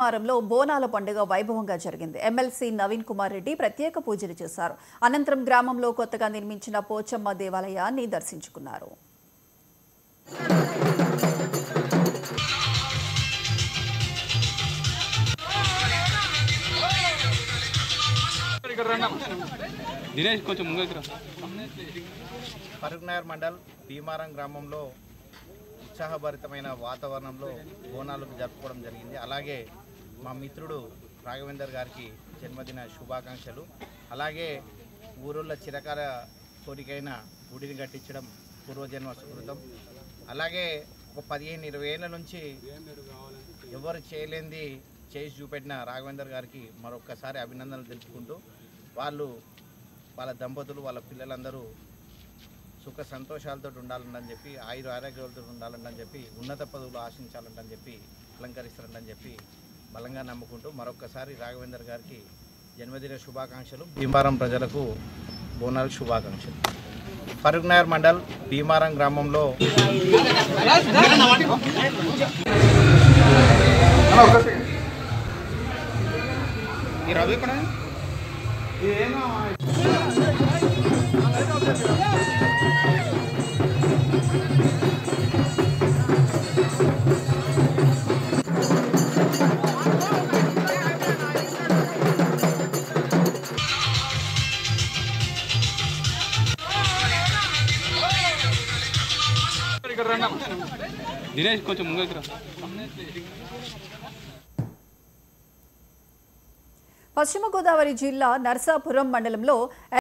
వారంలో బోనాల పండుగ వైభవంగా జరిగింది. ఎమ్మెల్సీ నవీన్ కుమార్ రెడ్డి ప్రత్యేక పూజలు చేశారు. అనంతరం గ్రామంలో కొత్తగా నిర్మించిన పోచమ్మ దేవాలయాన్ని దర్శించుకున్నారు. ఫరూక్నగర్ మండల్ భీమారం గ్రామంలో ఉత్సాహభరితమైన వాతావరణంలో బోనాలు జరుపుకోవడం జరిగింది. అలాగే మా మిత్రుడు రాఘవేందర్ గారికి జన్మదిన శుభాకాంక్షలు. అలాగే ఊరుళ్ళ చిరకాల కోరికైన గుడిని కట్టించడం పూర్వజన్మ సుకృతం. అలాగే ఒక 15-20 ఏళ్ళ నుంచి ఎవరు చేయలేంది చేసి చూపెట్టిన రాఘవేందర్ గారికి మరొక్కసారి అభినందనలు తెలుపుకుంటూ వాళ్ళ దంపతులు వాళ్ళ పిల్లలందరూ సుఖ సంతోషాలతో ఉండాలని చెప్పి ఆయుర ఆరోగ్యాలతో ఉండాలని చెప్పి ఉన్నత పదవులు ఆశించాలని చెప్పి అలంకరిస్తారని చెప్పి బలంగా నమ్ముకుంటూ మరొక్కసారి రాఘవేందర్ గారికి జన్మదిన శుభాకాంక్షలు. భీమారం ప్రజలకు బోనాల శుభాకాంక్షలు. ఫరూక్నగర్ మండల్ భీమారం గ్రామంలో దినేష్ కొంచెం ముందుకు రా. పశ్చిమ గోదావరి జిల్లా నర్సాపురం మండలంలో